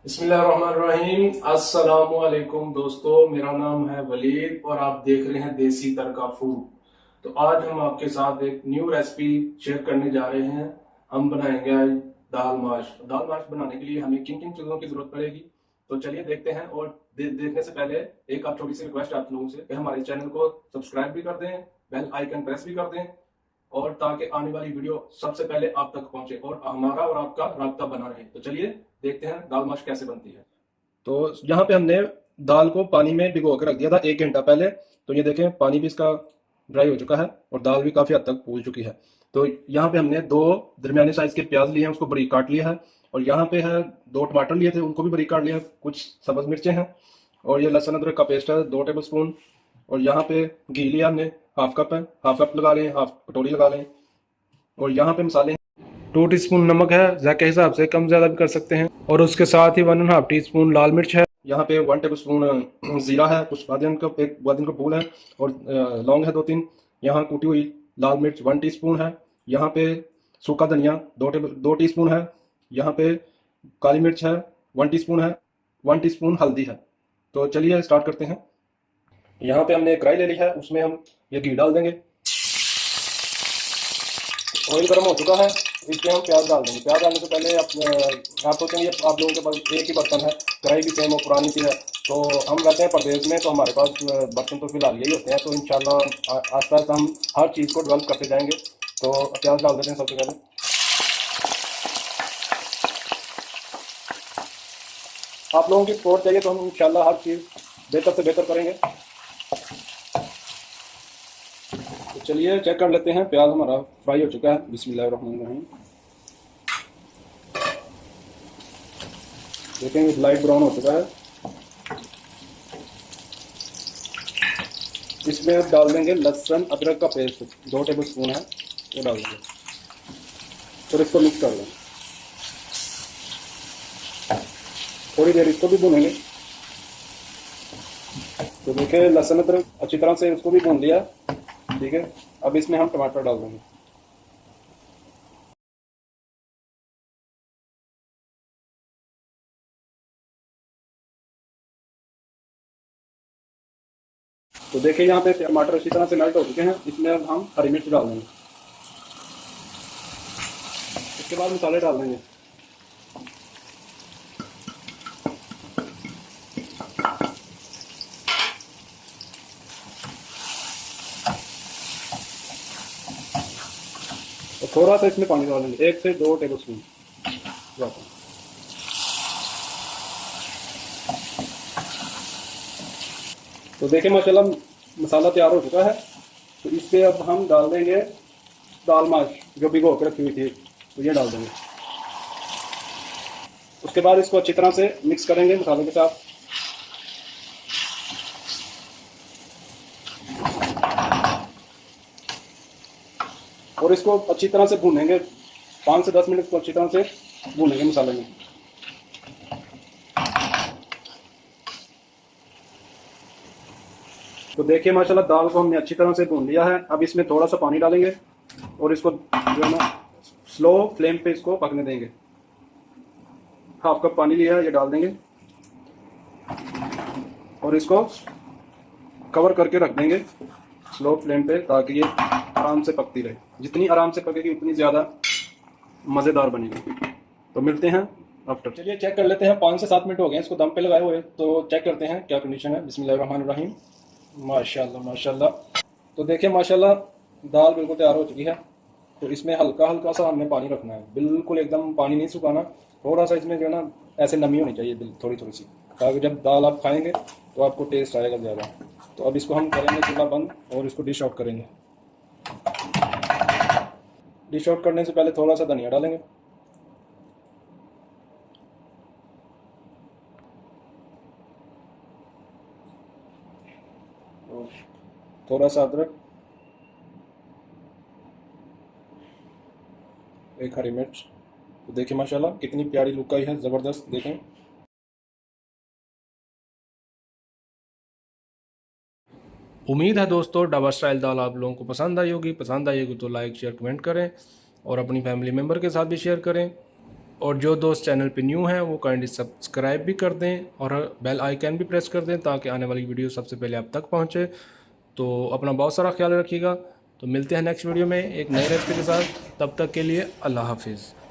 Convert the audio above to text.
बिस्मिल्लाहिर्रहमानिर्रहीम। अस्सलामुअलैकुम दोस्तों, मेरा नाम है वलीद और आप देख रहे हैं देसी तड़का फूड। तो आज हम आपके साथ एक न्यू रेसिपी शेयर करने जा रहे हैं। हम बनाएंगे आज दाल माश। दाल माश बनाने के लिए हमें किन किन चीज़ों की जरूरत पड़ेगी, तो चलिए देखते हैं। और देखने से पहले एक आप छोटी सी रिक्वेस्ट आप लोगों से कि हमारे चैनल को सब्सक्राइब भी कर दें, बेल आइकन प्रेस भी कर दें, और ताकि आने वाली वीडियो सबसे पहले आप तक पहुंचे और हमारा और आपका राब्ता बना रहे। तो चलिए देखते हैं दाल माश कैसे बनती है। तो यहाँ पे हमने दाल को पानी में भिगो के रख दिया था 1 घंटा पहले। तो ये देखें, पानी भी इसका ड्राई हो चुका है और दाल भी काफ़ी हद तक फूल चुकी है। तो यहाँ पे हमने 2 दरमियाने साइज के प्याज लिए हैं, उसको बारीक काट लिया है। और यहाँ पे है 2 टमाटर लिए थे, उनको भी बारीक काट लिया है। कुछ सब्ज मिर्चें हैं और ये लहसुन अदरक का पेस्ट है 2 टेबल स्पून। और यहाँ पे घी लिया हमने, हाफ कप है, हाफ कप लगा लें, हाफ कटोरी लगा लें। और यहाँ पे मसाले 2 टीस्पून नमक है, जायके के हिसाब से कम ज़्यादा भी कर सकते हैं। और उसके साथ ही 1.5 टीस्पून लाल मिर्च है। यहाँ पे 1 टेबल स्पून ज़ीरा है, कुछ बादिन का एक बादिन का फूल है, और लौंग है 2-3। यहाँ कूटी हुई लाल मिर्च 1 टीस्पून है। यहाँ पे सूखा धनिया 2 टीस्पून है। यहाँ पे काली मिर्च है 1 टीस्पून है। 1 टीस्पून हल्दी है। तो चलिए स्टार्ट करते हैं। यहाँ पे हमने एक कढ़ाई ले ली है, उसमें हम ये घी डाल देंगे। ऑयल गर्म हो चुका है, इसमें हम प्याज डाल देंगे। प्याज डालने से पहले आप सोचेंगे आप लोगों के पास एक ही बर्तन है, कढ़ाई भी सेम और पुरानी सी है। तो हम रहते हैं प्रदेश में, तो हमारे पास बर्तन तो फिलहाल यही होते हैं। तो इंशाल्लाह आस्ता आस्ता हम हर चीज़ को डेवलप करते जाएंगे। तो प्याज डाल देते हैं सबसे पहले। आप लोगों की सपोर्ट चाहिए तो हम इंशाल्लाह हर चीज़ बेहतर से बेहतर करेंगे। तो चलिए चेक कर लेते हैं, प्याज हमारा फ्राई हो चुका है। बिस्मिल्लाहिर्रहमानिर्रहीम। देखेंगे लाइट ब्राउन हो चुका है। इसमें अब डाल देंगे लहसुन अदरक का पेस्ट 2 टेबल स्पून है, वो डाल देंगे और इसको मिक्स कर लेंगे। थोड़ी देर इसको भी भूनेंगे। तो देखिए लहसुन अदरक अच्छी तरह से उसको भी भून लिया, ठीक है। अब इसमें हम टमाटर डाल देंगे। तो देखिए यहाँ पे टमाटर अच्छी तरह से मेल्ट हो चुके हैं। इसमें अब हम हरी मिर्च डाल देंगे। इसके बाद मसाले डाल देंगे। और थोड़ा सा इसमें पानी डाल देंगे, 1 से 2 टेबल स्पून। तो देखिए माशाल्लाह मसाला तैयार हो चुका है। तो इस पे अब हम डाल देंगे दाल माश जो भिगो के रखी हुई थी, तो ये डाल देंगे। उसके बाद इसको अच्छी तरह से मिक्स करेंगे मसाले के साथ। और इसको अच्छी तरह से भूनेंगे, 5 से 10 मिनट को अच्छी तरह से भूनेंगे मसाले में। तो देखिए माशाल्लाह दाल को हमने अच्छी तरह से भून लिया है। अब इसमें थोड़ा सा पानी डालेंगे और इसको जो है ना स्लो फ्लेम पे इसको पकने देंगे। हाफ कप पानी लिया है, ये डाल देंगे और इसको कवर करके रख देंगे स्लो फ्लेम पे, ताकि ये आराम से पकती रहे। जितनी आराम से पकेगी उतनी ज़्यादा मज़ेदार बनेगी। तो मिलते हैं आफ्टर। चलिए चेक कर लेते हैं, 5 से 7 मिनट हो गए इसको दम पे लगाए हुए। तो चेक करते हैं क्या कंडीशन है। बिस्मिल्लाहिर्रहमानिर्रहीम। माशाल्लाह माशाल्लाह। तो देखिए माशाल्लाह दाल बिल्कुल तैयार हो चुकी है। तो इसमें हल्का हल्का सा हमने पानी रखना है, बिल्कुल एकदम पानी नहीं सुखाना। थोड़ा सा इसमें जो है ना ऐसे नमी होनी चाहिए, थोड़ी थोड़ी सी, ताकि जब दाल आप खाएंगे तो आपको टेस्ट आएगा ज़्यादा। तो अब इसको हम करेंगे चूल्हा बंद और इसको डिश आउट करेंगे। डिश आउट करने से पहले थोड़ा सा धनिया डालेंगे। और थोड़ा सा अदरक, एक हरी मिर्च। तो देखिए माशाल्लाह कितनी प्यारी लुक आई है, ज़बरदस्त। देखें उम्मीद है दोस्तों ढाबा स्टाइल दाल आप लोगों को पसंद आई होगी। पसंद आई होगी तो लाइक शेयर कमेंट करें और अपनी फैमिली मेम्बर के साथ भी शेयर करें। और जो दोस्त चैनल पे न्यू हैं वो काइंडली सब्सक्राइब भी कर दें और बेल आइकन भी प्रेस कर दें ताकि आने वाली वीडियो सबसे पहले आप तक पहुंचे। तो अपना बहुत सारा ख्याल रखिएगा। तो मिलते हैं नेक्स्ट वीडियो में एक नए रेसिपी के साथ। तब तक के लिए अल्लाह हाफिज़।